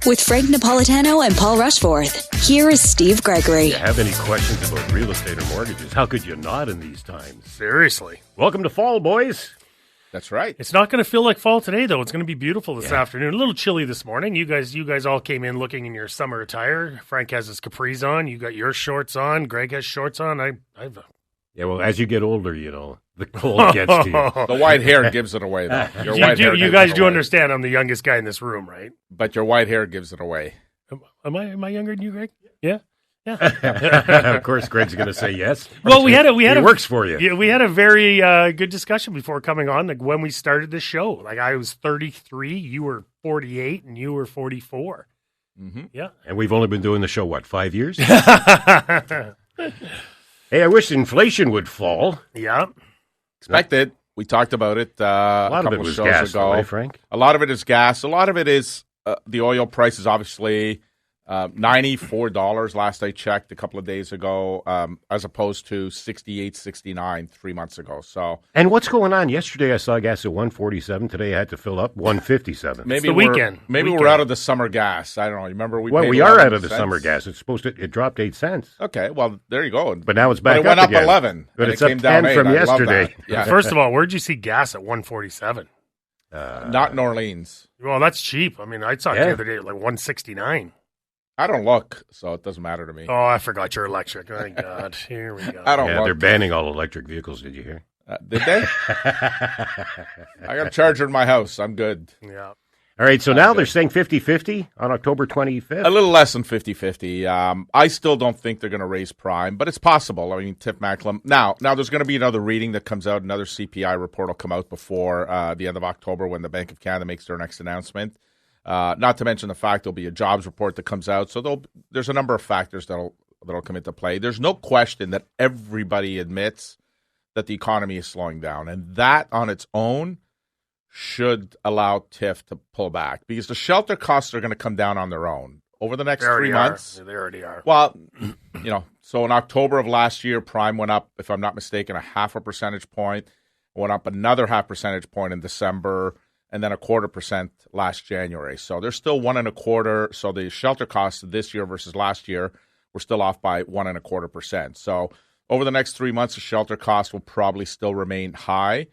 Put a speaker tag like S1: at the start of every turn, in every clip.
S1: With Frank Napolitano and Paul Rushforth, here is Steve Gregory.
S2: If you have any questions about real estate or mortgages, how could you not in these times?
S3: Seriously.
S2: Welcome to fall, boys.
S4: That's right.
S3: It's not going to feel like fall today, though. It's going to be beautiful this afternoon. A little chilly this morning. You guys all came in looking in your summer attire. Frank has his capris on. You got your shorts on. Greg has shorts on.
S2: Yeah, well, as you get older, the cold gets to you.
S4: The white hair gives it away, though.
S3: You guys do understand I'm the youngest guy in this room, right?
S4: But your white hair gives it away.
S3: Am I younger than you, Greg? Yeah.
S2: Of course, Greg's going to say yes.
S3: Well, it
S2: works for you.
S3: Yeah, we had a very good discussion before coming on, like when we started the show. Like I was 33, you were 48, and you were 44.
S4: Mm-hmm.
S3: Yeah,
S2: and we've only been doing the show 5 years? Hey, I wish inflation would fall.
S3: Yeah,
S4: expected. We talked about it a couple of shows
S2: gas,
S4: ago.
S2: Right, Frank?
S4: A lot of it is gas. A lot of it is the oil prices, obviously. $94 last I checked a couple of days ago, as opposed to $68, $69 3 months ago. So,
S2: and what's going on? Yesterday I saw gas at $147. Today I had to fill up $157.
S4: Maybe we're out of the summer gas. I don't know. You remember we
S2: are out of the summer gas. It's it dropped 8 cents.
S4: Okay, well there you go.
S2: But now it's back.
S4: But it went up
S2: again.
S4: 11.
S2: But it's
S4: it came
S2: up
S4: down
S2: 10 from yesterday.
S4: Yeah.
S3: First of all, where'd you see gas at 147?
S4: Not in Orleans.
S3: Well, that's cheap. I mean, I saw it the other day at like 169.
S4: I don't look, so it doesn't matter to me.
S3: Oh, I forgot you're electric. Thank God. Here we go.
S4: I don't look.
S2: They're banning all electric vehicles. Did you hear?
S4: Did they? I got a charger in my house. I'm good.
S3: Yeah.
S2: All right, so now they're saying 50-50 on October 25th.
S4: A little less than 50-50. I still don't think they're going to raise prime, but it's possible. I mean, Tiff Macklem. Now there's going to be another reading that comes out. Another CPI report will come out before the end of October when the Bank of Canada makes their next announcement. Not to mention the fact there'll be a jobs report that comes out. So there's a number of factors that'll come into play. There's no question that everybody admits that the economy is slowing down. And that on its own should allow TIF to pull back because the shelter costs are going to come down on their own over the next 3 months.
S3: They already are.
S4: Well, so in October of last year, prime went up, if I'm not mistaken, a 0.5 percentage point. Went up another 0.5 percentage point in December. And then 0.25% last January. So there's still 1.25%. So the shelter costs this year versus last year were still off by 1.25%. So over the next 3 months, the shelter cost will probably still remain high.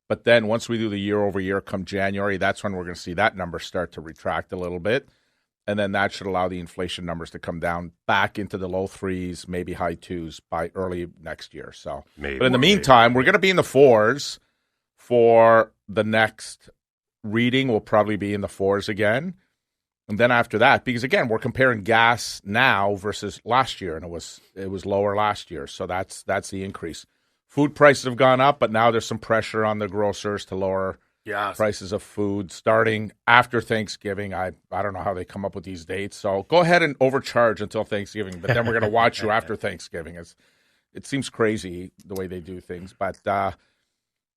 S4: But then once we do the year over year come January, that's when we're going to see that number start to retract a little bit. And then that should allow the inflation numbers to come down back into the low 3s, maybe high 2s by early next year. So, but in the meantime, we're going to be in the 4s for the next reading will probably be in the 4s again. And then after that, because again, we're comparing gas now versus last year, and it was lower last year. So that's the increase. Food prices have gone up, but now there's some pressure on the grocers to lower prices of food starting after Thanksgiving. I don't know how they come up with these dates. So go ahead and overcharge until Thanksgiving, but then we're going to watch you after Thanksgiving. It seems crazy the way they do things. But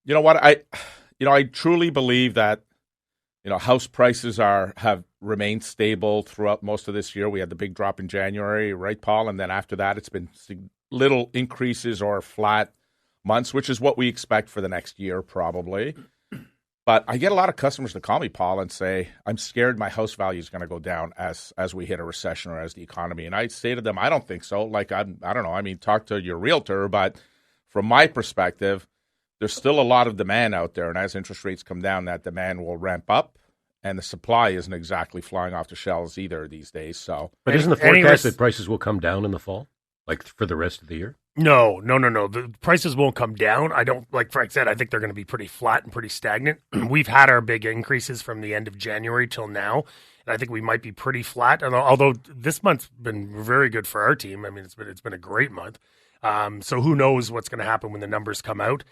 S4: you know what? I truly believe that house prices have remained stable throughout most of this year. We had the big drop in January, right, Paul? And then after that, it's been little increases or flat months, which is what we expect for the next year probably. But I get a lot of customers to call me, Paul, and say, I'm scared my house value is going to go down as we hit a recession or as the economy. And I say to them, I don't think so. Like, I don't know. I mean, talk to your realtor. But from my perspective, there's still a lot of demand out there, and as interest rates come down, that demand will ramp up, and the supply isn't exactly flying off the shelves either these days. So,
S2: but isn't the forecast that prices will come down in the fall, like for the rest of the year?
S3: No. The prices won't come down. I don't, like Frank said, I think they're going to be pretty flat and pretty stagnant. We've had our big increases from the end of January till now, and I think we might be pretty flat. Although this month's been very good for our team. I mean, it's been a great month. So who knows what's going to happen when the numbers come out.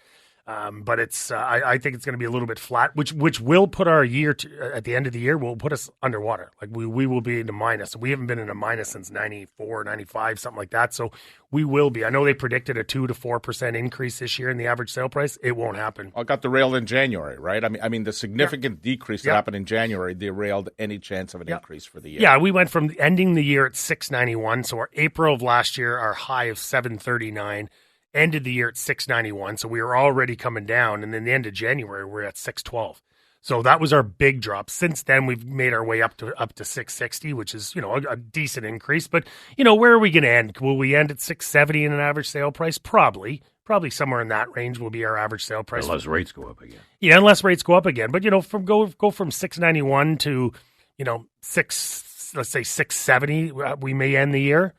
S3: But it's I think it's going to be a little bit flat, which will put our year at the end of the year will put us underwater. Like we will be in a minus. We haven't been in a minus since 94, 95, something like that. So we will be. I know they predicted a 2 to 4% increase this year in the average sale price. It won't happen.
S4: I got derailed in January, right? I mean the significant decrease that happened in January derailed any chance of an increase for the year.
S3: Yeah, we went from ending the year at 691. So our April of last year, our high of 739. Ended the year at 691, so we were already coming down. And then the end of January, we're at 612. So that was our big drop. Since then, we've made our way up to 660, which is, a decent increase. But, where are we going to end? Will we end at 670 in an average sale price? Probably somewhere in that range will be our average sale price.
S2: Unless rates go up again.
S3: Yeah, unless rates go up again. But, go from 691 to, let's say 670, we may end the year.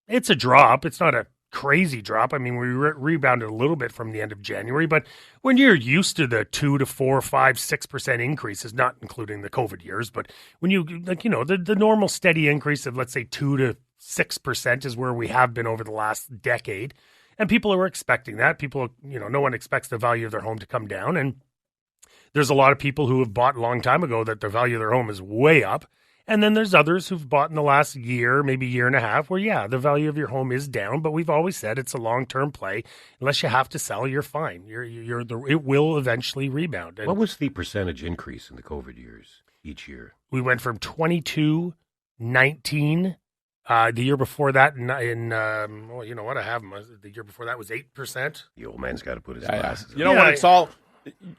S3: It's a drop. It's not a crazy drop. I mean, we rebounded a little bit from the end of January, but when you're used to the 2 to 4, 5, 6% increases, not including the COVID years, but when you the normal steady increase of, let's say, 2 to 6% is where we have been over the last decade, and people are expecting that. People, no one expects the value of their home to come down, and there's a lot of people who have bought a long time ago that the value of their home is way up. And then there's others who've bought in the last year, maybe year and a half, where, the value of your home is down. But we've always said it's a long-term play. Unless you have to sell, you're fine. It will eventually rebound. And
S2: what was the percentage increase in the COVID years each year?
S3: we went from 22, 19. The year before that, well, you know what? I have them. The year before that was 8%.
S2: The old man's got to put his glasses on.
S4: You know what? It's all.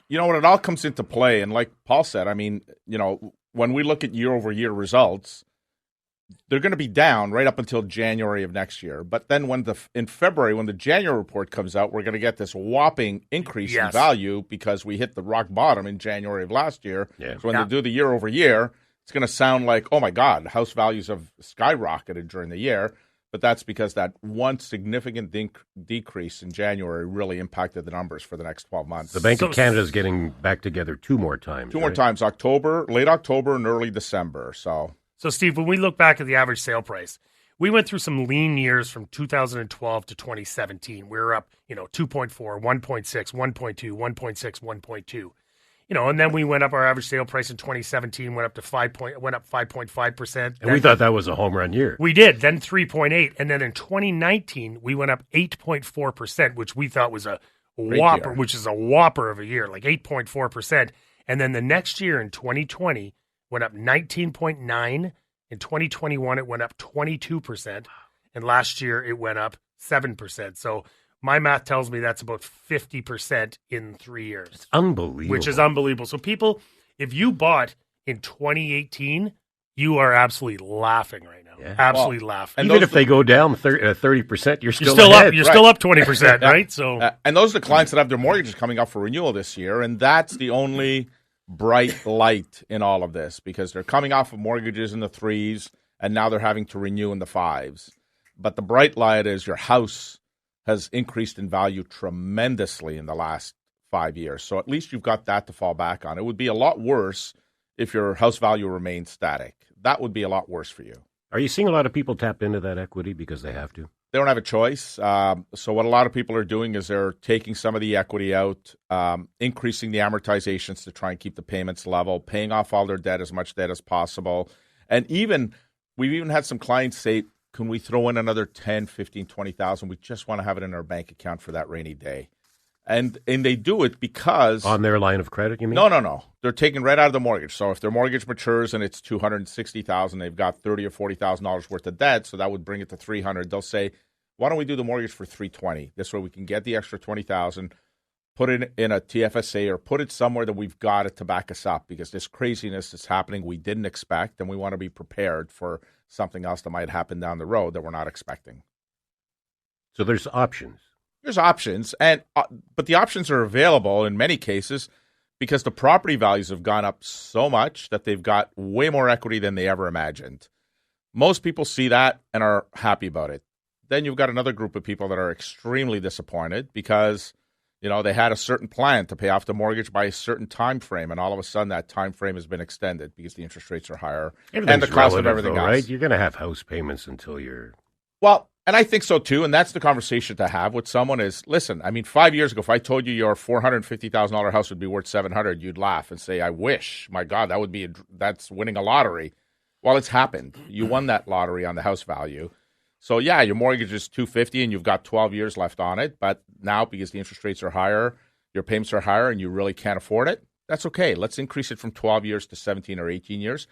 S4: When it all comes into play, and like Paul said, I mean, when we look at year-over-year results, they're going to be down right up until January of next year. But then in February, when the January report comes out, we're going to get this whopping increase in value because we hit the rock bottom in January of last year. Yeah. So when they do the year-over-year, it's going to sound like, oh, my God, house values have skyrocketed during the year. But that's because that one significant decrease in January really impacted the numbers for the next 12 months.
S2: The Bank of Canada is getting back together two more times.
S4: More times, late October and early December. So,
S3: Steve, when we look back at the average sale price, we went through some lean years from 2012 to 2017. We were up, 2.4, 1.6, 1.2, 1.6, 1.2. And then we went up our average sale price in 2017, went up 5.5%.
S2: And we thought that was a home run year.
S3: We did, then 3.8. And then in 2019, we went up 8.4%, which we thought was a whopper, which is a whopper of a year, like 8.4%. And then the next year in 2020, went up 19.9. In 2021, it went up 22%. And last year, it went up 7%. So my math tells me that's about 50% in 3 years.
S2: It's unbelievable.
S3: Which is unbelievable. So people, if you bought in 2018, you are absolutely laughing right now. Yeah. Absolutely laughing.
S2: Even if they go down 30%, you're still
S3: up. You're still up 20%, right? So,
S4: and those are the clients that have their mortgages coming up for renewal this year, and that's the only bright light in all of this because they're coming off of mortgages in the 3s, and now they're having to renew in the 5s. But the bright light is your house has increased in value tremendously in the last 5 years. So at least you've got that to fall back on. It would be a lot worse if your house value remained static. That would be a lot worse for you.
S2: Are you seeing a lot of people tap into that equity because they have to?
S4: They don't have a choice. So what a lot of people are doing is they're taking some of the equity out, increasing the amortizations to try and keep the payments level, paying off all their debt, as much debt as possible. And we've even had some clients say, can we throw in another 10, 15, 20,000? We just want to have it in our bank account for that rainy day. And they do it because...
S2: On their line of credit, you mean?
S4: No. They're taking right out of the mortgage. So if their mortgage matures and it's $260,000, they've got $30,000 or $40,000 worth of debt, so that would bring it to $300,000. They'll say, why don't we do the mortgage for $320,000? This way we can get the extra $20,000, put it in a TFSA or put it somewhere that we've got it to back us up because this craziness is happening we didn't expect, and we want to be prepared for something else that might happen down the road that we're not expecting.
S2: So there's options.
S4: There's options, but the options are available in many cases because the property values have gone up so much that they've got way more equity than they ever imagined. Most people see that and are happy about it. Then you've got another group of people that are extremely disappointed because they had a certain plan to pay off the mortgage by a certain time frame, and all of a sudden that time frame has been extended because the interest rates are higher and the cost of everything else.
S2: Right? You're going to have house payments until you're...
S4: Well, and I think so too, and that's the conversation to have with someone is, listen, I mean, 5 years ago, if I told you your $450,000 house would be worth $700,000, you'd laugh and say, I wish. My God, that's winning a lottery. Well, it's happened. You won that lottery on the house value. So, yeah, your mortgage is $250,000 and you've got 12 years left on it. But now, because the interest rates are higher, your payments are higher, and you really can't afford it, that's okay. Let's increase it from 12 years to 17 or 18 years.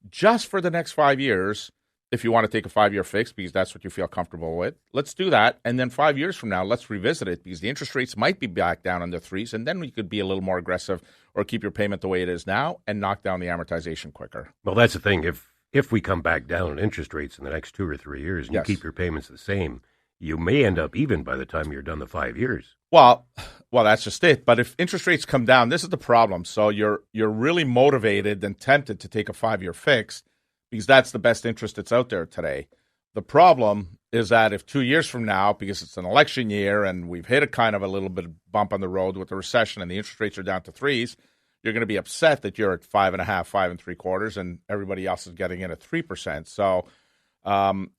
S4: Just for the next 5 years, if you want to take a 5-year fix because that's what you feel comfortable with, let's do that. And then 5 years from now, let's revisit it because the interest rates might be back down in the threes. And then we could be a little more aggressive or keep your payment the way it is now and knock down the amortization quicker.
S2: Well, that's the thing. If we come back down on interest rates in the next 2 or 3 years and
S4: Yes.
S2: you keep your payments the same, you may end up even by the time you're done the 5 years.
S4: Well, that's just it. But if interest rates come down, this is the problem. So you're really motivated and tempted to take a 5-year fix because that's the best interest that's out there today. The problem is that if 2 years from now, because it's an election year and we've hit a kind of a little bit of bump on the road with the recession and the interest rates are down to threes, you're going to be upset that you're at 5.5, 5 3/4, and everybody else is getting in at 3%. So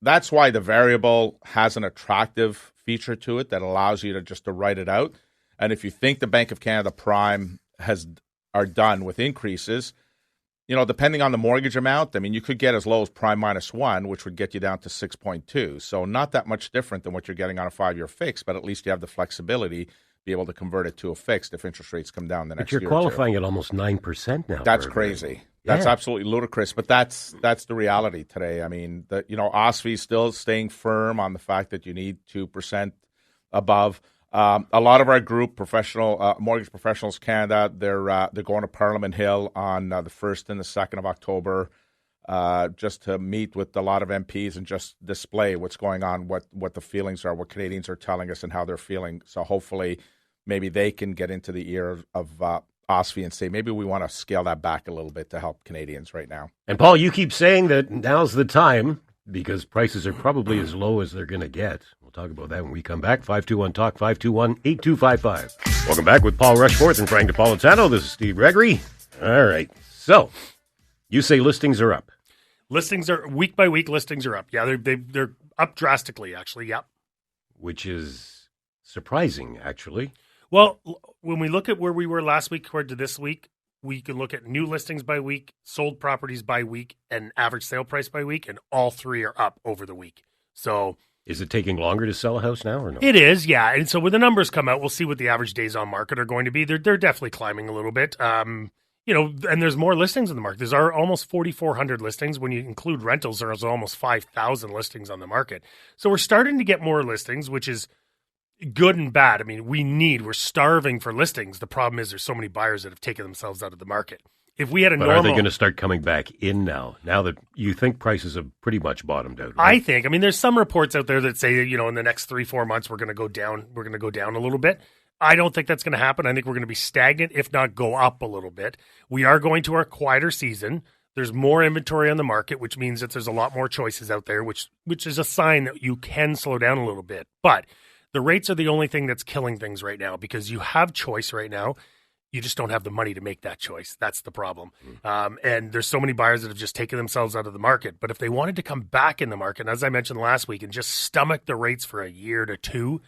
S4: that's why the variable has an attractive feature to it that allows you to write it out. And if you think the Bank of Canada Prime are done with increases, depending on the mortgage amount, I mean, you could get as low as prime -1, which would get you down to 6.2. So not that much different than what you're getting on a 5-year fix, but at least you have the flexibility to be able to convert it to a fixed if interest rates come down the next year.
S2: But you're qualifying at almost 9% now.
S4: That's crazy. That's absolutely ludicrous, but that's the reality today. I mean, OSFI is still staying firm on the fact that you need 2% above. A lot of our group, professional Mortgage Professionals Canada, they're going to Parliament Hill on the 1st and the 2nd of October, just to meet with a lot of MPs and just display what's going on, what the feelings are, what Canadians are telling us, and how they're feeling. So hopefully, maybe they can get into the ear of OSFI and say maybe we want to scale that back a little bit to help Canadians right now.
S2: And Paul, you keep saying that now's the time because prices are probably as low as they're going to get. We'll talk about that when we come back. 521-TALK, 521-8255. Welcome back with Paul Rushforth and Frank Napolitano. This is Steve Gregory. All right. So you say listings are up.
S3: Listings are week by week. Listings are up. Yeah, they're up drastically, actually. Yep.
S2: Which is surprising, actually.
S3: Well, when we look at where we were last week compared to this week, we can look at new listings by week, sold properties by week, and average sale price by week, and all three are up over the week. So,
S2: is it taking longer to sell a house now or no?
S3: It is, yeah. And so when the numbers come out, we'll see what the average days on market are going to be. They're definitely climbing a little bit. And there's more listings in the market. There's almost 4,400 listings. When you include rentals, there's almost 5,000 listings on the market. So we're starting to get more listings, which is good and bad. I mean, we're starving for listings. The problem is there's so many buyers that have taken themselves out of the market. If we had
S2: But are they going to start coming back in now that you think prices have pretty much bottomed out? Right?
S3: I mean, there's some reports out there that say, in the next 3-4 months, we're going to go down. We're going to go down a little bit. I don't think that's going to happen. I think we're going to be stagnant, if not go up a little bit. We are going to our quieter season. There's more inventory on the market, which means that there's a lot more choices out there, which is a sign that you can slow down a little bit. But the rates are the only thing that's killing things right now because you have choice right now. You just don't have the money to make that choice. That's the problem. And there's so many buyers that have just taken themselves out of the market. But if they wanted to come back in the market, and as I mentioned last week, and just stomach the rates for a year to two,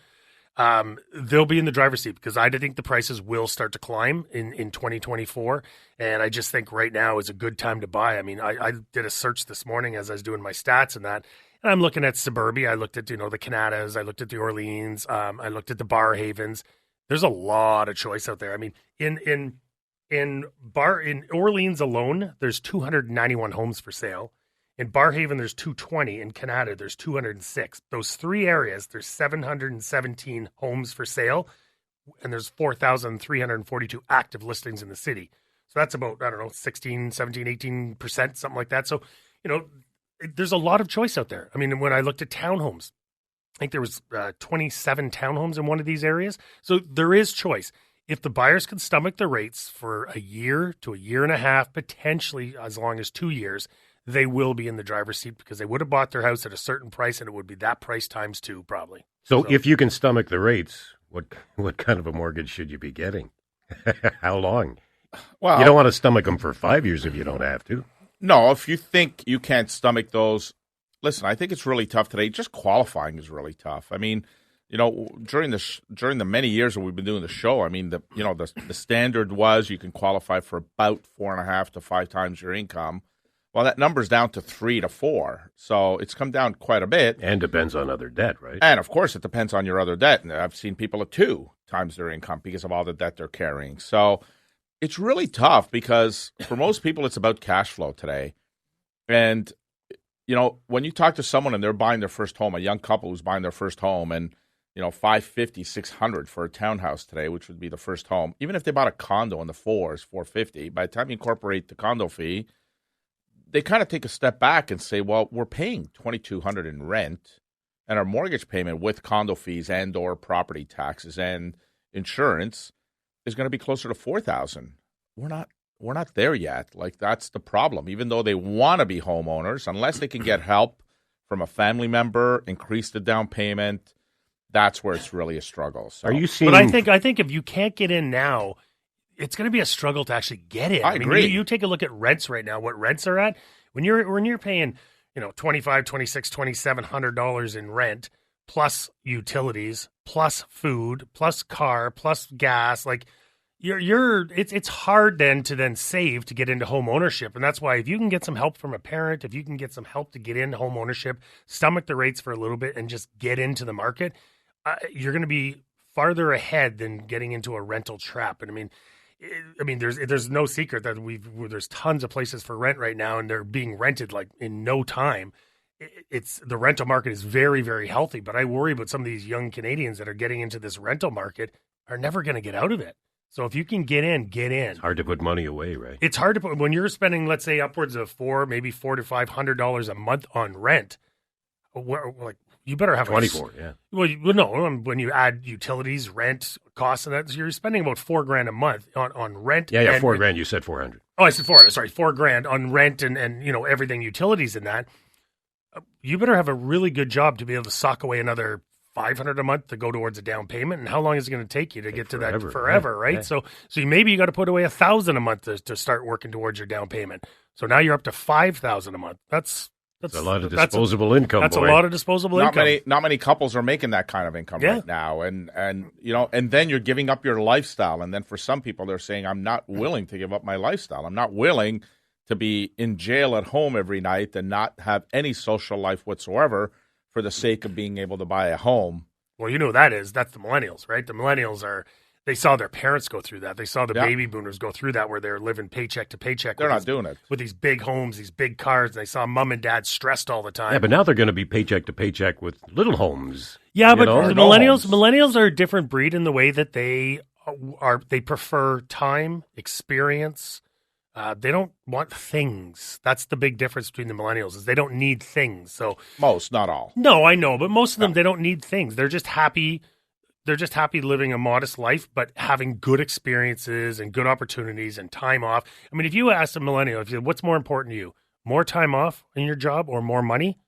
S3: they'll be in the driver's seat because I think the prices will start to climb in 2024. And I just think right now is a good time to buy. I mean, I did a search this morning as I was doing my stats and that. And I'm looking at suburbia. I looked at, the Canadas. I looked at the Orleans. I looked at the Bar Havens. There's a lot of choice out there. I mean, in Orleans alone, there's 291 homes for sale. In Barhaven, there's 220. In Canada, there's 206. Those three areas, there's 717 homes for sale, and there's 4,342 active listings in the city. So that's about, 16, 17, 18%, something like that. So, there's a lot of choice out there. I mean, when I looked at townhomes, I think there was 27 townhomes in one of these areas. So there is choice. If the buyers can stomach the rates for a year to a year and a half, potentially as long as 2 years, they will be in the driver's seat because they would have bought their house at a certain price and it would be that price times two probably.
S2: So if you can stomach the rates, what kind of a mortgage should you be getting? How long? Well, you don't want to stomach them for 5 years if you don't have to.
S4: No, if you think you can't stomach those, listen, I think it's really tough today. Just qualifying is really tough. I mean, during the many years that we've been doing the show, I mean, the standard was you can qualify for about 4.5 to 5 times your income. Well, that number's down to 3 to 4, so it's come down quite a bit.
S2: And depends on other debt, right?
S4: And of course, it depends on your other debt. And I've seen people at 2 times their income because of all the debt they're carrying. So it's really tough because for most people, it's about cash flow today. And when you talk to someone and they're buying their first home, a young couple who's buying their first home, and $550, $600 for a townhouse today, which would be the first home. Even if they bought a condo in the fours, $450. By the time you incorporate the condo fee, they kind of take a step back and say, well, we're paying $2,200 in rent, and our mortgage payment with condo fees and/or property taxes and insurance is going to be closer to $4,000. We're not there yet. Like, that's the problem. Even though they want to be homeowners, unless they can get help from a family member, increase the down payment, that's where it's really a struggle. So.
S2: Are you seeing?
S3: But I think if you can't get in now, it's going to be a struggle to actually get in.
S4: I agree.
S3: You take a look at rents right now. What rents are at when you're paying $2,500, $2,600, $2,700 in rent, plus utilities, plus food, plus car, plus gas. Like it's hard then to save to get into home ownership, and that's why if you can get some help from a parent, if you can get some help to get into home ownership, stomach the rates for a little bit, and just get into the market, you're going to be farther ahead than getting into a rental trap. And I mean, there's no secret that there's tons of places for rent right now, and they're being rented like in no time. It's the rental market is very, very healthy, but I worry about some of these young Canadians that are getting into this rental market are never going to get out of it. So if you can get in, get in.
S2: It's hard to put money away, right?
S3: It's hard to put when you're spending, let's say, upwards of maybe $400 to $500 a month on rent. Like, you better have
S2: 24, yeah.
S3: Well, no, when you add utilities, rent, costs, and that, you're spending about $4,000 a month on rent.
S2: Yeah, $4,000. You said 400.
S3: Oh, I said 400. Sorry, $4,000 on rent and everything, utilities and that. You better have a really good job to be able to sock away another $500 a month to go towards a down payment. And how long is it going to take you to get to that forever, right? Yeah. So maybe you got to put away $1,000 a month to start working towards your down payment. So now you're up to $5,000 a month. That's
S2: a lot of disposable income.
S3: That's a lot of disposable income.
S4: Not many couples are making that kind of income right now, and then you're giving up your lifestyle. And then for some people, they're saying, "I'm not willing to give up my lifestyle. I'm not willing to be in jail at home every night and not have any social life whatsoever for the sake of being able to buy a home."
S3: Well, that's the millennials, right? The millennials they saw their parents go through that. They saw the baby boomers go through that where they're living paycheck to paycheck.
S4: They're not doing it.
S3: With these big homes, these big cars. And they saw mom and dad stressed all the time.
S2: Yeah, but now they're going to be paycheck to paycheck with little homes.
S3: Yeah, but the millennials are a different breed in the way that they prefer time, experience. They don't want things. That's the big difference between the millennials is they don't need things. So
S4: most, not all.
S3: No, I know, but most of them, they don't need things. They're just happy. They're just happy living a modest life, but having good experiences and good opportunities and time off. I mean, if you ask a millennial, what's more important to you, more time off in your job or more money?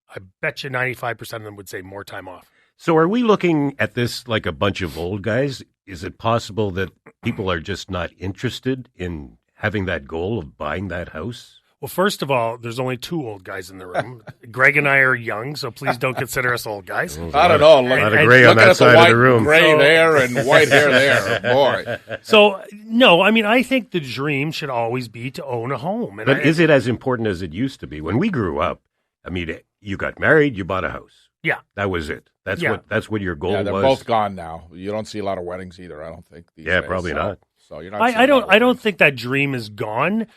S3: I bet you 95% of them would say more time off.
S2: So are we looking at this like a bunch of old guys? Is it possible that people are just not interested in having that goal of buying that house?
S3: Well, first of all, there's only two old guys in the room. Greg and I are young, so please don't consider us old guys.
S4: I don't know.
S2: A lot of gray on that side of the room.
S4: Gray there and white hair there. Boy.
S3: So, no, I mean, I think the dream should always be to own a home.
S2: But is it as important as it used to be? When we grew up, I mean, you got married, you bought a house.
S3: Yeah.
S2: That was it. That's what your goal was.
S4: They're both gone now. You don't see a lot of weddings either, I don't think. These days.
S2: Probably not.
S4: So you're not.
S3: I don't think that dream is gone.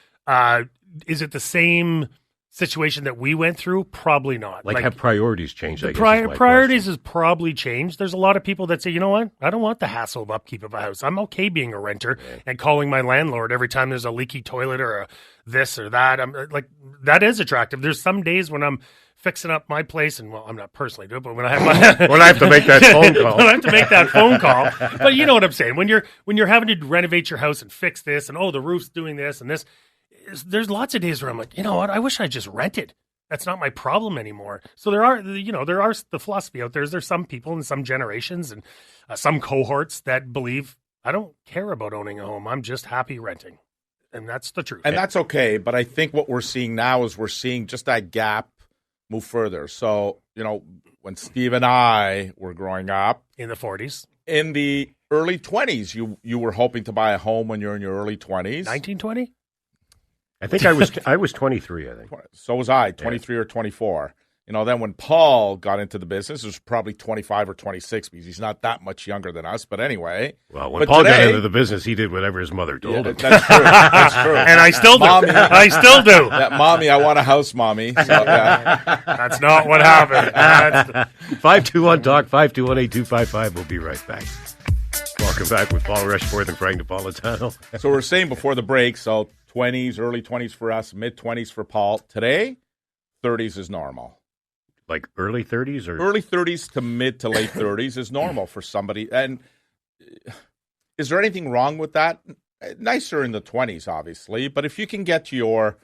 S3: Is it the same situation that we went through? Probably not.
S2: Like have priorities changed? I guess
S3: priorities has probably changed. There's a lot of people that say, you know what? I don't want the hassle of upkeep of a house. I'm okay being a renter and calling my landlord every time there's a leaky toilet or this or that. I'm like, that is attractive. There's some days when I'm fixing up my place, and I'm not personally doing it, but when I have
S2: when I have to make that phone call,
S3: when I have to make that phone call. But you know what I'm saying? When you're having to renovate your house and fix this, and the roof's doing this and this. There's lots of days where I'm like, you know what? I wish I just rented. That's not my problem anymore. So there are the philosophy out there. There's some people in some generations and some cohorts that believe I don't care about owning a home. I'm just happy renting, and that's the truth.
S4: And that's okay. But I think what we're seeing now is we're seeing just that gap move further. So when Steve and I were growing up
S3: in the 40s,
S4: in the early 20s, you were hoping to buy a home when you're in your early 20s.
S3: 1920.
S2: I think I was 23, I think.
S4: So was I, 23 or 24. Then when Paul got into the business, it was probably 25 or 26 because he's not that much younger than us. But anyway.
S2: Well, when Paul got into the business, he did whatever his mother told him.
S4: That's true. That's true.
S3: And I still do.
S4: Mommy,
S3: I still do.
S4: Mommy, I want a house, Mommy. So, yeah.
S3: That's not what happened.
S2: 521-TALK, 521-8255. We'll be right back. Welcome back with Paul Rushforth and Frank Napolitano.
S4: So we're saying before the break, so 20s, early 20s for us, mid-20s for Paul. Today, 30s is normal.
S2: Like early 30s? Or
S4: early 30s to mid to late 30s is normal for somebody. And is there anything wrong with that? Nicer in the 20s, obviously. But if you can get to your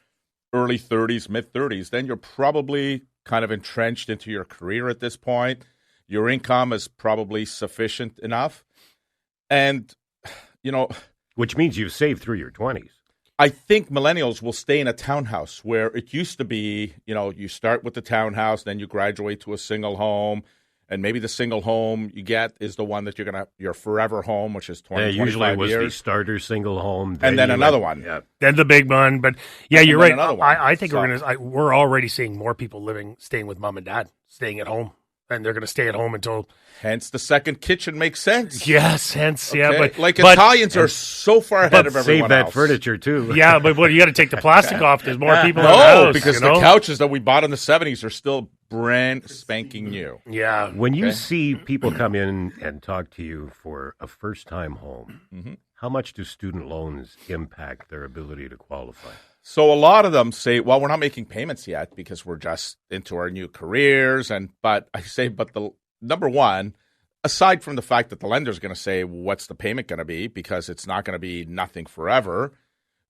S4: early 30s, mid 30s, then you're probably kind of entrenched into your career at this point. Your income is probably sufficient enough. And,
S2: which means you've saved through your 20s.
S4: I think millennials will stay in a townhouse where it used to be, you start with the townhouse, then you graduate to a single home, and maybe the single home you get is the one that your forever home, which is 20,
S2: usually
S4: 25
S2: was
S4: years.
S2: the starter single home.
S4: And then another one.
S2: Yeah.
S3: Then the big one. But yeah, you're right. I think
S4: So-
S3: we're already seeing more people staying with mom and dad, staying at home. And they're going to stay at home until...
S4: Hence, the second kitchen makes sense.
S3: Yes, hence,
S4: Okay?
S3: yeah. But
S4: Italians are so far ahead of everyone
S2: Save that
S4: else.
S2: furniture, too.
S3: Yeah, but you got to take the plastic off. There's more people in the
S4: No,
S3: house.
S4: because
S3: you know?
S4: the couches that we bought in the 70s are still brand spanking new.
S3: Yeah.
S2: When you see people come in and talk to you for a first-time home, how much do student loans impact their ability to qualify?
S4: So a lot of them say, well, we're not making payments yet because we're just into our new careers. But the number one, aside from the fact that the lender's going to say, what's the payment going to be? Because it's not going to be nothing forever.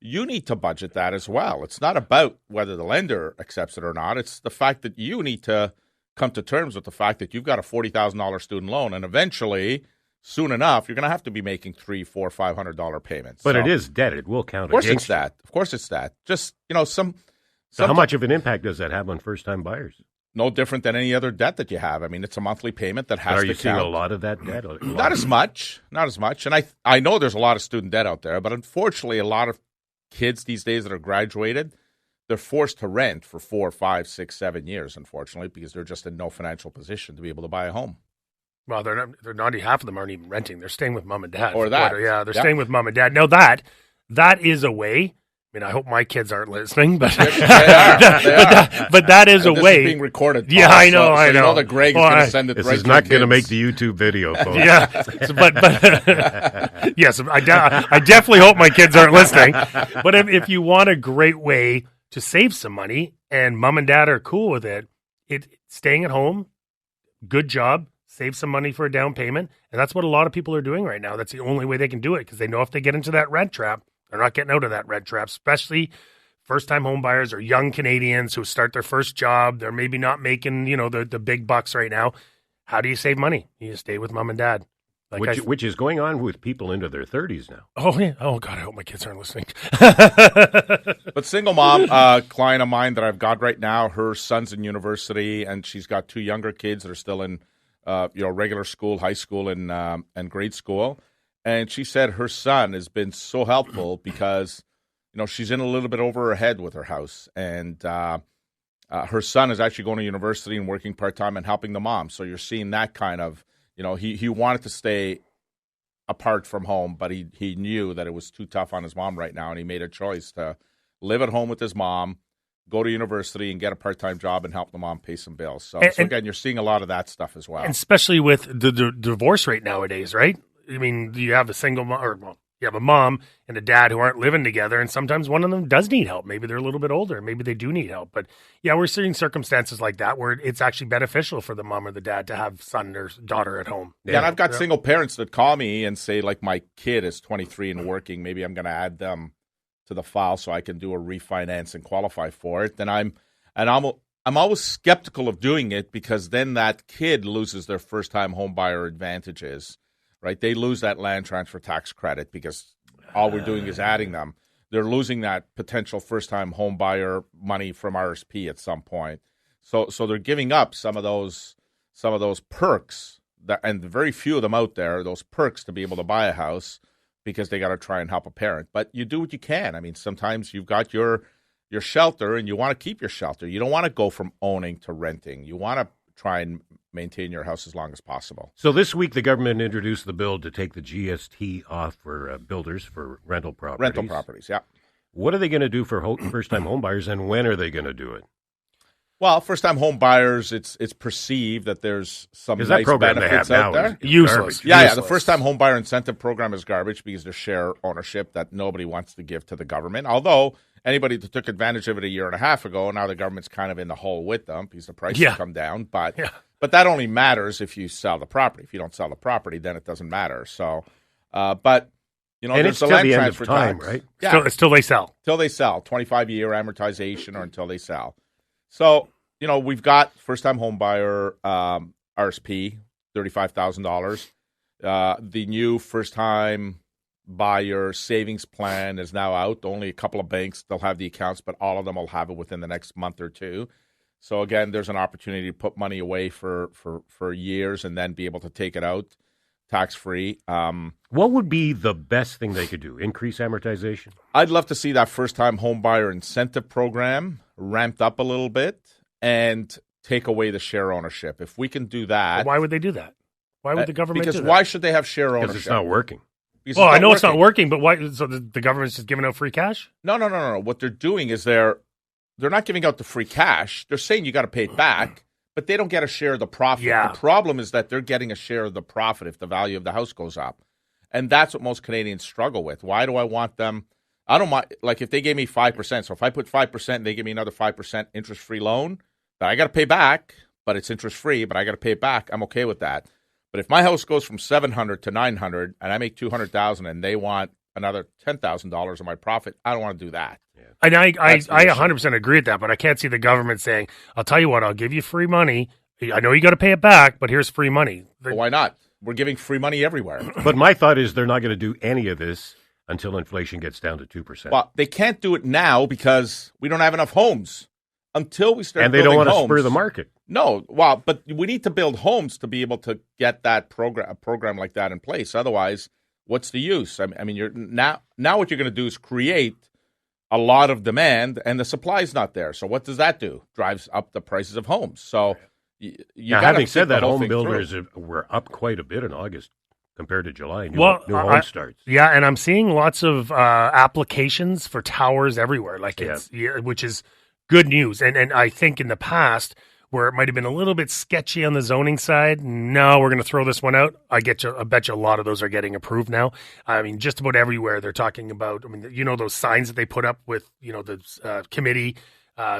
S4: You need to budget that as well. It's not about whether the lender accepts it or not. It's the fact that you need to come to terms with the fact that you've got a $40,000 student loan. And eventually, soon enough, you're going to have to be making $300, $400, $500 payments.
S2: But it is debt. It will count.
S4: Of course
S2: against
S4: it's that. Of course it's that. Just,
S2: So how much of an impact does that have on first-time buyers?
S4: no different than any other debt that you have. I mean, it's a monthly payment that has
S2: Are
S4: to
S2: you seeing
S4: count.
S2: a lot of that debt?
S4: Not as much. And I know there's a lot of student debt out there, but unfortunately, a lot of kids these days that are graduated, they're forced to rent for 4, 5, 6, 7 years, unfortunately, because they're just in no financial position to be able to buy a home.
S3: Well, they're not. Half of them aren't even renting. They're staying with mom and dad.
S4: Or that.
S3: Yeah, they're staying with mom and dad. Now that is a way. I mean, I hope my kids aren't listening, but
S4: They are.
S3: but that is a
S4: This
S3: way.
S4: is being recorded.
S3: Yeah,
S4: Paul,
S3: I know,
S4: so
S3: I
S4: you
S3: know.
S4: know that Greg is
S3: Well,
S4: going to send it
S2: This
S4: right
S2: is
S4: to
S2: not
S4: your
S2: going to make
S4: kids.
S2: the YouTube video, folks.
S3: Yeah, but yes, I definitely hope my kids aren't listening. But if you want a great way to save some money and mom and dad are cool with it, staying at home, good job, save some money for a down payment, and that's what a lot of people are doing right now. That's the only way they can do it because they know if they get into that rent trap, they're not getting out of that rent trap, especially first-time home buyers or young Canadians who start their first job. They're maybe not making, the big bucks right now. How do you save money? You stay with mom and dad.
S2: Which is going on with people into their 30s now.
S3: Oh, yeah. Oh, God, I hope my kids aren't listening.
S4: But single mom, client of mine that I've got right now, her son's in university, and she's got 2 younger kids that are still in regular school, high school, and grade school. And she said her son has been so helpful because she's in a little bit over her head with her house. And her son is actually going to university and working part-time and helping the mom. So you're seeing that kind of, he wanted to stay apart from home, but he knew that it was too tough on his mom right now. And he made a choice to live at home with his mom, go to university and get a part-time job and help the mom pay some bills. So again, you're seeing a lot of that stuff as well.
S3: And especially with the divorce rate nowadays, right? I mean, you have a single mom, you have a mom and a dad who aren't living together, and sometimes one of them does need help. Maybe they're a little bit older. Maybe they do need help. But, yeah, we're seeing circumstances like that where it's actually beneficial for the mom or the dad to have son or daughter at home.
S4: Yeah, and I've got single parents that call me and say, like, my kid is 23 and working. Maybe I'm going to add them to the file so I can do a refinance and qualify for it. And I'm always skeptical of doing it because then that kid loses their first-time home buyer advantages. Right, they lose that land transfer tax credit because all we're doing is adding them. They're losing that potential first-time home buyer money from RSP at some point. So they're giving up some of those perks, and very few of them out there, those perks to be able to buy a house because they got to try and help a parent. But you do what you can. I mean, sometimes you've got your your shelter, and you want to keep your shelter. You don't want to go from owning to renting. You want to try and maintain your house as long as possible.
S2: So this week, the government introduced the bill to take the GST off for builders for rental properties.
S4: Rental properties, yeah.
S2: What are they going to do for first-time homebuyers, and when are they going to do it?
S4: Well, first-time home buyers, it's perceived that there's some nice
S2: that program
S4: benefits
S2: they have
S4: out
S2: now
S4: there.
S2: is
S3: Useless.
S2: garbage.
S4: Yeah, the first-time home buyer incentive program is garbage because there's share ownership that nobody wants to give to the government. Although anybody that took advantage of it a year and a half ago, now the government's kind of in the hole with them because the prices come down. But that only matters if you sell the property. If you don't sell the property, then it doesn't matter. So, but you know,
S2: And
S4: there's
S2: it's
S4: the
S2: till
S4: land
S2: the end of
S4: transfer
S2: time,
S4: tax.
S2: right?
S4: Yeah,
S3: It's till they sell.
S4: till they sell, 25-year amortization or until they sell. So, you know, we've got first-time home buyer RSP, $35,000. The new first-time buyer savings plan is now out. Only a couple of banks still have the accounts, but all of them will have it within the next month or two. So, again, there's an opportunity to put money away for years and then be able to take it out tax-free.
S2: What would be the best thing they could do? Increase amortization?
S4: I'd love to see that first-time home buyer incentive program ramped up a little bit and take away the share ownership. If we can do that.
S3: Why would they do that? Why would the government
S4: Because
S3: do that?
S4: why should they have share ownership?
S2: Because it's not working.
S4: Because
S3: Well, I know it's not working, but why? So the government's just giving out free cash?
S4: No. What they're doing is they're not giving out the free cash. They're saying you got to pay it back, but they don't get a share of the profit.
S3: Yeah.
S4: The problem is that they're getting a share of the profit if the value of the house goes up. And that's what most Canadians struggle with. Why do I want them? I don't mind, like if they gave me 5%. So if I put 5% and they give me another 5% interest-free loan that I got to pay back, but it's interest-free, but I got to pay it back, I'm okay with that. But if my house goes from $700 to $900 and I make $200,000 and they want another $10,000 of my profit, I don't want to do that.
S3: And I 100% agree with that, but I can't see the government saying, I'll tell you what, I'll give you free money. I know you got to pay it back, but here's free money.
S4: But why not? We're giving free money everywhere.
S2: But my thought is they're not going to do any of this until inflation gets down to 2%.
S4: Well, they can't do it now because we don't have enough homes. Until we start
S2: and they
S4: building
S2: don't want to
S4: homes,
S2: spur the market.
S4: No, well, but we need to build homes to be able to get that a program like that in place. Otherwise, what's the use? I mean, you're now what you're going to do is create a lot of demand, and the supply is not there. So what does that do? Drives up the prices of homes. So you
S2: now,
S4: gotta
S2: having said
S4: think the
S2: that,
S4: whole
S2: home
S4: thing
S2: builders
S4: through.
S2: were up quite a bit in August compared to July. New
S3: I-
S2: home starts.
S3: Yeah, and I'm seeing lots of applications for towers everywhere, which is good news. And I think in the past, where it might have been a little bit sketchy on the zoning side, no, we're going to throw this one out. I bet you a lot of those are getting approved now. I mean, just about everywhere they're talking about. I mean, you know those signs that they put up with the committee.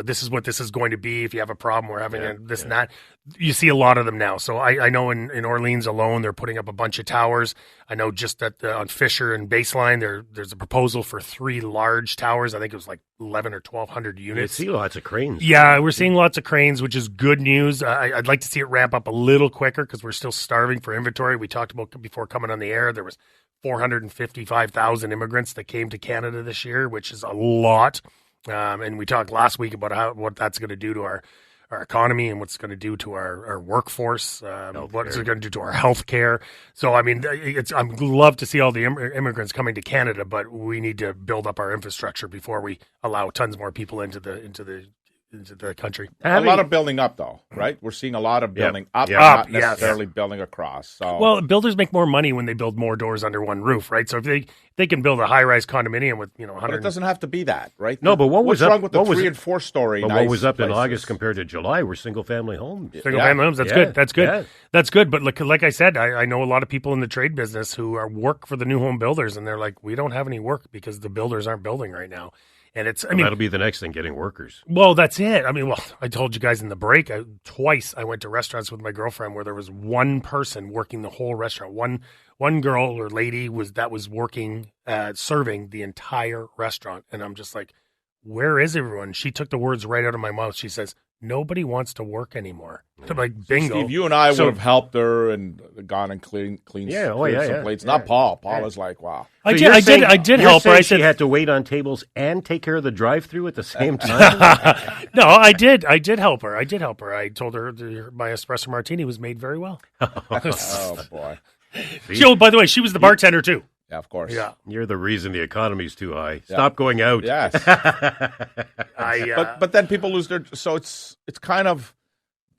S3: This is what this is going to be. If you have a problem, we're having this and that. You see a lot of them now. So I know in Orleans alone, they're putting up a bunch of towers. I know just that on Fisher and Baseline, there's a proposal for 3 large towers. I think it was like 11 or 1,200 units.
S2: You see lots of cranes.
S3: Yeah, we're seeing lots of cranes, which is good news. I'd like to see it ramp up a little quicker because we're still starving for inventory. We talked about before coming on the air, there was 455,000 immigrants that came to Canada this year, which is a lot. And we talked last week about what that's going to do to our economy and what's going to do to our workforce, what it's going to do to our health care. So, I mean, I'd love to see all the immigrants coming to Canada, but we need to build up our infrastructure before we allow tons more people into the country.
S4: A lot of building up, though, right? We're seeing a lot of building up,
S3: Up,
S4: not necessarily building across. So,
S3: well, builders make more money when they build more doors under one roof, right? So if they can build a high-rise condominium with 100.
S4: But it doesn't have to be that, right?
S2: No, but what's
S4: wrong with the 3 and 4 story?
S2: But
S4: nice
S2: what was up in
S4: places?
S2: August compared to July were single-family homes.
S3: Single-family homes, that's
S2: Yeah.
S3: good. That's good.
S2: Yeah.
S3: That's good. But like I said, I know a lot of people in the trade business who work for the new home builders, and they're like, we don't have any work because the builders aren't building right now. And
S2: That'll be the next thing, getting workers.
S3: Well, that's it. I mean, I told you guys in the break, twice I went to restaurants with my girlfriend where there was one person working the whole restaurant. One girl or lady was working, serving the entire restaurant. And I'm just like, where is everyone? She took the words right out of my mouth. She says, nobody wants to work anymore. I'm like, bingo.
S4: Steve, you and I would have helped her and gone and cleaned some plates. Not Paul. Paul is like, wow.
S3: I did help her. I said
S2: she had to wait on tables and take care of the drive-through at the same time.
S3: No, I did help her. I told her my espresso martini was made very well.
S4: Oh boy.
S3: By the way, she was the bartender too.
S4: Yeah, of course.
S3: Yeah.
S2: You're the reason the economy's too high. Stop going out.
S4: Yes. But then people lose their. So it's kind of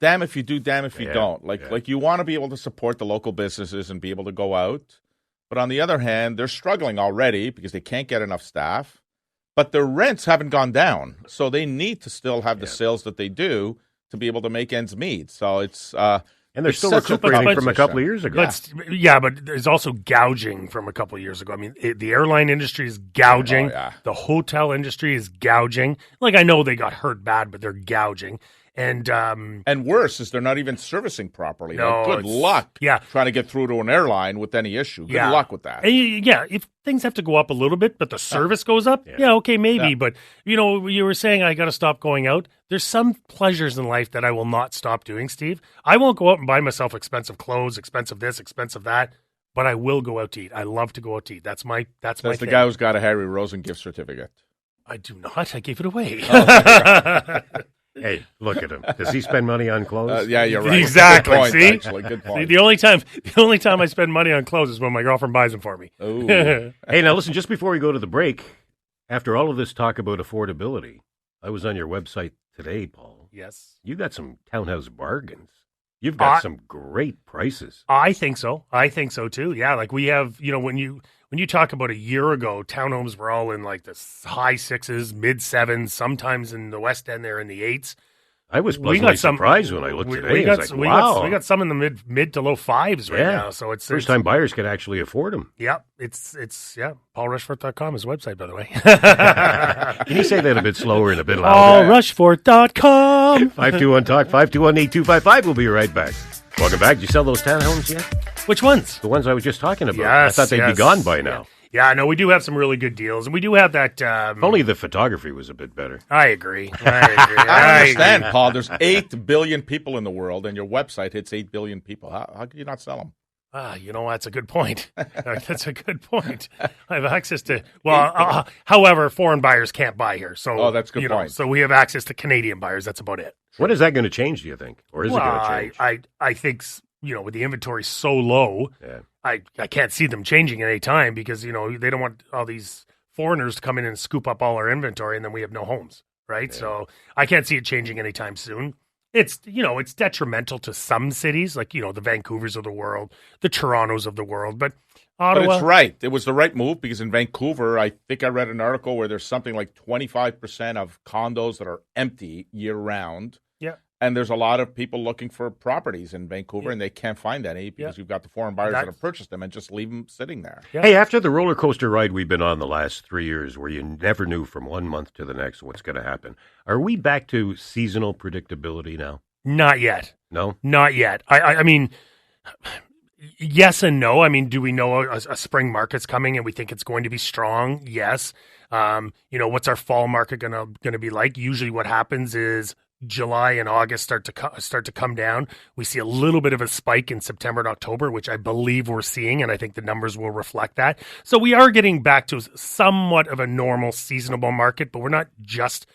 S4: damn if you do, damn if you don't. Like you want to be able to support the local businesses and be able to go out, but on the other hand, they're struggling already because they can't get enough staff. But their rents haven't gone down, so they need to still have the sales that they do to be able to make ends meet. So it's
S2: and they're still recuperating from a couple of years ago.
S3: But there's also gouging from a couple of years ago. I mean, the airline industry is gouging. The hotel industry is gouging. Like, I know they got hurt bad, but they're gouging. And
S4: worse is they're not even servicing properly.
S3: No,
S4: like, good luck trying to get through to an airline with any issue. Good luck with that.
S3: If things have to go up a little bit, but the service goes up, okay, maybe. Yeah. But, you were saying I got to stop going out. There's some pleasures in life that I will not stop doing, Steve. I won't go out and buy myself expensive clothes, expensive this, expensive that, but I will go out to eat. I love to go out to eat. That's my thing.
S4: The guy who's got a Harry Rosen gift certificate.
S3: I do not. I gave it away.
S2: Hey, look at him. Does he spend money on clothes?
S4: Yeah, you're right.
S3: Exactly.
S4: Good point,
S3: See,
S4: actually, good point.
S3: The only time I spend money on clothes is when my girlfriend buys them for me.
S2: Hey, now listen. Just before we go to the break, after all of this talk about affordability, I was on your website today, Paul.
S3: Yes,
S2: you got some townhouse bargains. You've got some great prices.
S3: I think so. I think so too. Yeah, like we have. When you talk about a year ago, townhomes were all in like the high 6s, mid 7s, sometimes in the West End they're in the 8s.
S2: I was pleasantly surprised when I looked today.
S3: We got some in the mid to low 5s right now. So it's
S2: first-time buyers can actually afford them.
S3: Yeah, it's paulrushforth.com is the website, by the way.
S2: Can you say that a bit slower and a bit louder?
S3: paulrushforth.com.
S2: 521-TALK, 521-8255. We'll be right back. Welcome back. Did you sell those townhomes yet?
S3: Which ones?
S2: The ones I was just talking about.
S3: Yes,
S2: I thought they'd be gone by now.
S3: Yeah, no, we do have some really good deals, and we do have that.
S2: If only the photography was a bit better.
S3: I agree.
S4: I understand, Paul. There's 8 billion people in the world, and your website hits 8 billion people. How could you not sell them?
S3: That's a good point. That's a good point. I have access to, however, foreign buyers can't buy here. So,
S4: that's a good point.
S3: So we have access to Canadian buyers. That's about it.
S2: When is that going to change, do you think? Or is it going to change?
S3: I think, with the inventory so low, I can't see them changing at any time because, they don't want all these foreigners to come in and scoop up all our inventory and then we have no homes, right? Yeah. So I can't see it changing anytime soon. It's, it's detrimental to some cities like, the Vancouvers of the world, the Torontos of the world, but Ottawa.
S4: But it's right. It was the right move because in Vancouver, I think I read an article where there's something like 25% of condos that are empty year round.
S3: Yeah.
S4: And there's a lot of people looking for properties in Vancouver, and they can't find any because you've got the foreign buyers that have purchased them and just leave them sitting there.
S2: Yeah. Hey, after the roller coaster ride we've been on the last 3 years where you never knew from 1 month to the next what's going to happen, are we back to seasonal predictability now?
S3: Not yet.
S2: No?
S3: Not yet. I mean, yes and no. I mean, do we know a spring market's coming and we think it's going to be strong? Yes. What's our fall market going to be like? Usually what happens is July and August start to come down. We see a little bit of a spike in September and October, which I believe we're seeing, and I think the numbers will reflect that. So we are getting back to somewhat of a normal seasonal market, but we're not just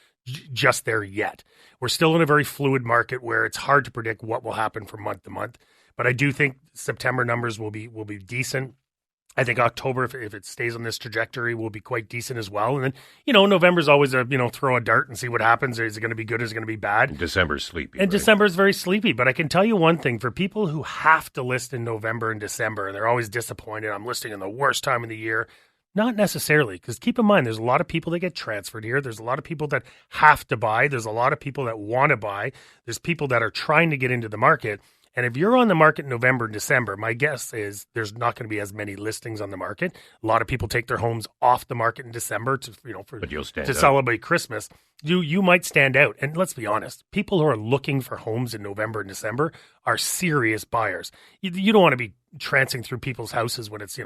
S3: there yet. We're still in a very fluid market where it's hard to predict what will happen from month to month. But I do think September numbers will be decent. I think October, if it stays on this trajectory, will be quite decent as well. And then, November's always throw a dart and see what happens. Is it going to be good? Is it going to be bad?
S2: December's sleepy.
S3: And right? December's very sleepy. But I can tell you one thing. For people who have to list in November and December, and they're always disappointed, I'm listing in the worst time of the year. Not necessarily, because keep in mind, there's a lot of people that get transferred here. There's a lot of people that have to buy. There's a lot of people that want to buy. There's people that are trying to get into the market. And if you're on the market in November and December, my guess is there's not going to be as many listings on the market. A lot of people take their homes off the market in December to celebrate Christmas. You might stand out. And let's be honest, people who are looking for homes in November and December are serious buyers. You don't want to be trancing through people's houses when it's,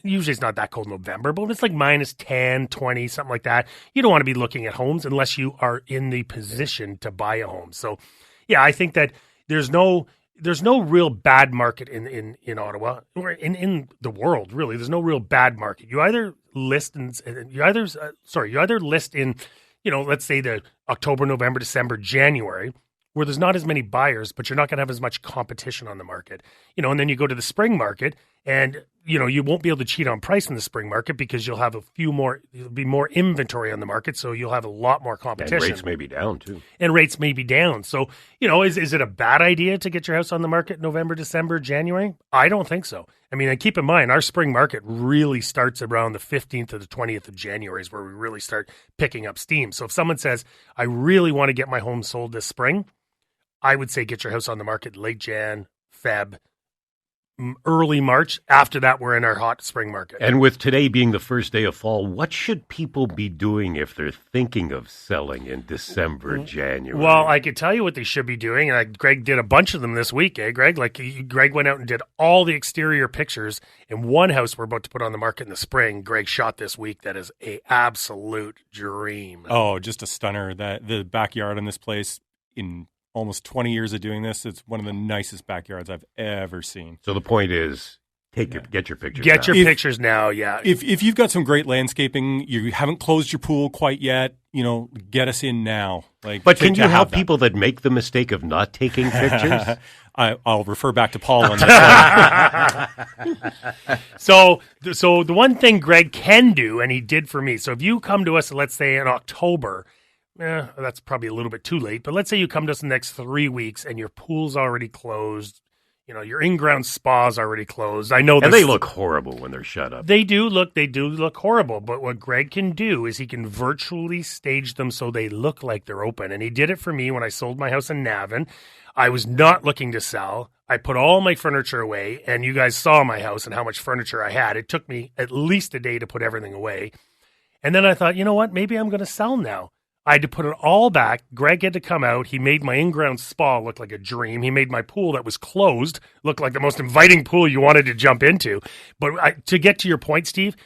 S3: usually it's not that cold in November, but when it's like minus 10, 20, something like that, you don't want to be looking at homes unless you are in the position to buy a home. So, yeah, I think that there's no real bad market in Ottawa or in the world, really. There's no real bad market. You either list in, let's say the October, November, December, January, where there's not as many buyers, but you're not going to have as much competition on the market. And then you go to the spring market And, you won't be able to cheat on price in the spring market because you'll have there'll be more inventory on the market, so you'll have a lot more competition.
S2: And rates may be down, too.
S3: So, is it a bad idea to get your house on the market November, December, January? I don't think so. I mean, and keep in mind, our spring market really starts around the 15th to the 20th of January is where we really start picking up steam. So if someone says, I really want to get my home sold this spring, I would say get your house on the market late Jan, Feb, early March. After that, we're in our hot spring market.
S2: And with today being the first day of fall, what should people be doing if they're thinking of selling in December, January?
S3: Well, I could tell you what they should be doing. And Greg did a bunch of them this week, Greg? Greg went out and did all the exterior pictures in one house we're about to put on the market in the spring. Greg shot this week. That is a absolute dream.
S5: Oh, just a stunner. The backyard in this place in almost 20 years of doing this, it's one of the nicest backyards I've ever seen.
S2: So the point is, get your pictures.
S3: Get your pictures now, yeah.
S5: If you've got some great landscaping, you haven't closed your pool quite yet, get us in now.
S2: But can you help people that make the mistake of not taking pictures?
S5: I'll refer back to Paul on that one.
S3: So the one thing Greg can do, and he did for me, so if you come to us, let's say in October, that's probably a little bit too late. But let's say you come to us in the next 3 weeks and your pool's already closed. Your in-ground spa's already closed. I know,
S2: and they look horrible when they're shut up.
S3: They do look horrible. But what Greg can do is he can virtually stage them so they look like they're open. And he did it for me when I sold my house in Navan. I was not looking to sell. I put all my furniture away, and you guys saw my house and how much furniture I had. It took me at least a day to put everything away. And then I thought, you know what? Maybe I'm going to sell now. I had to put it all back. Greg had to come out. He made my in-ground spa look like a dream. He made my pool that was closed look like the most inviting pool you wanted to jump into. But to get to your point, Steve,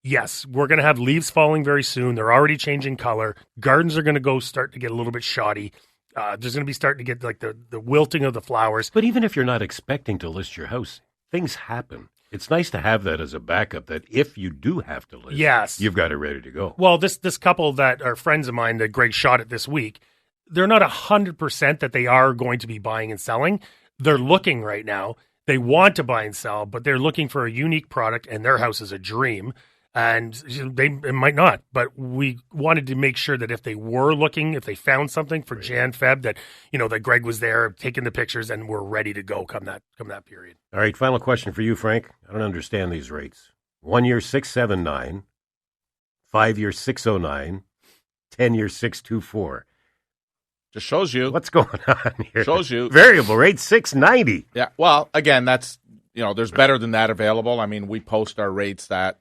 S3: yes, we're going to have leaves falling very soon. They're already changing color. Gardens are going to start to get a little bit shoddy. There's going to be starting to get like the wilting of the flowers.
S2: But even if you're not expecting to list your house, things happen. It's nice to have that as a backup, that if you do have to list,
S3: yes,
S2: you've got it ready to go.
S3: Well, this couple that are friends of mine that Greg shot at this week, they're not 100% that they are going to be buying and selling. They're looking right now. They want to buy and sell, but they're looking for a unique product, and their house is a dream. And it might not, but we wanted to make sure that if they were looking, if they found something for Jan, Feb, that that Greg was there taking the pictures and we're ready to go come that period.
S2: All right, final question for you, Frank. I don't understand these rates. 1 year 679, 5 year 609, 10 year 624.
S4: Just shows you
S2: what's going on here.
S4: Shows you
S2: variable rate 690.
S4: Yeah. Well, again, that's there's better than that available. I mean, we post our rates that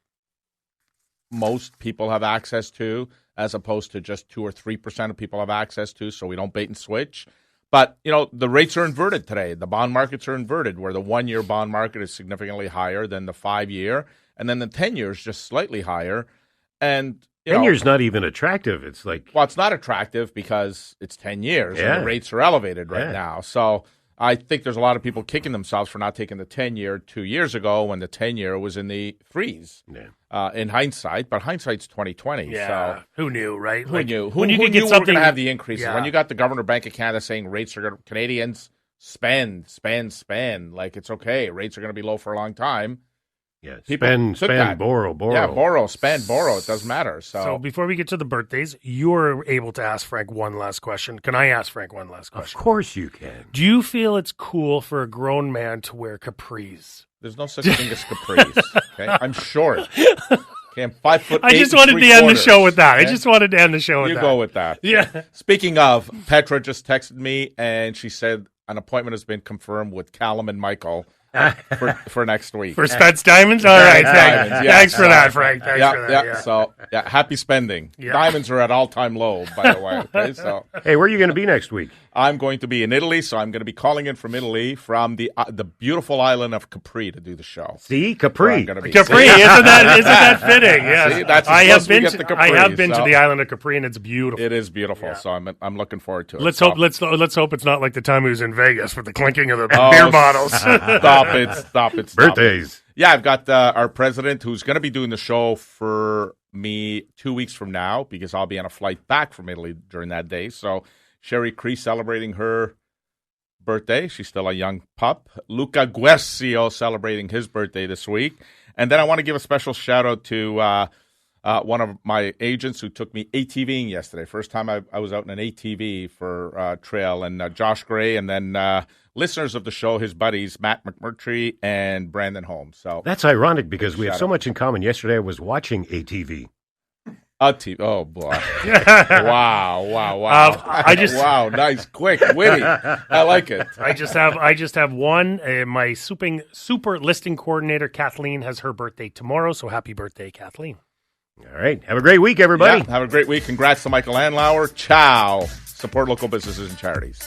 S4: most people have access to, as opposed to just 2 or 3% of people have access to, so we don't bait and switch. But, the rates are inverted today. The bond markets are inverted, where the 1 year bond market is significantly higher than the 5 year, and then the 10 year is just slightly higher. And
S2: 10 years not even attractive. It's like,
S4: well, it's not attractive because it's 10 years and the rates are elevated right now. So I think there's a lot of people kicking themselves for not taking the 10 year 2 years ago when the 10 year was in the threes. Yeah. In hindsight, but hindsight's 2020.
S3: Yeah,
S4: so
S3: who knew, right?
S4: Who knew? Who knew we were going to have the increases?
S3: Yeah.
S4: When you got the Governor Bank of Canada saying rates are going to, Canadians spend, like it's okay, rates are going to be low for a long time.
S2: Yeah, spend, borrow.
S4: Yeah, borrow, spend, borrow. It doesn't matter. So
S3: before we get to the birthdays, you're able to ask Frank one last question. Can I ask Frank one last question?
S2: Of course you can.
S3: Do you feel it's cool for a grown man to wear capris?
S4: There's no such thing as capris. Okay, I'm short. Okay, I'm 5 foot.
S3: I just wanted to end the show with that. Okay? I just wanted to end the show with that.
S4: You go with that.
S3: Yeah.
S4: Speaking of, Petra just texted me and she said an appointment has been confirmed with Callum and Michael for next week.
S3: For Spence Diamonds? All right. Thanks for that, Frank. Thanks for that.
S4: Yeah. So, happy spending. Yeah. Diamonds are at all-time low, by the way. Okay, so.
S2: Hey, where are you going to be next week?
S4: I'm going to be in Italy, so I'm going to be calling in from Italy, from the beautiful island of Capri to do the show.
S2: See, Capri.
S3: Capri, isn't that fitting? Yes.
S4: See, that's
S3: I have been to the island of Capri, and it's beautiful.
S4: It is beautiful, so I'm looking forward to it.
S3: Let's hope it's not like the time he was in Vegas with the clinking of the beer bottles.
S4: Stop it.
S2: Birthdays.
S4: Yeah, I've got our president who's going to be doing the show for me 2 weeks from now because I'll be on a flight back from Italy during that day. So Sherry Cree celebrating her birthday. She's still a young pup. Luca Guercio celebrating his birthday this week. And then I want to give a special shout out to one of my agents who took me ATVing yesterday. First time I was out in an ATV for trail. And Josh Gray, and then listeners of the show, his buddies, Matt McMurtry and Brandon Holmes. So
S2: That's ironic because we have so much in common. Yesterday I was watching ATV.
S4: Oh boy! Wow! Wow! Nice, quick, witty. I like it.
S3: I just have one. My super listing coordinator Kathleen has her birthday tomorrow, so happy birthday, Kathleen!
S2: All right, have a great week, everybody.
S4: Yeah, have a great week. Congrats to Michael Anlauer. Ciao. Support local businesses and charities.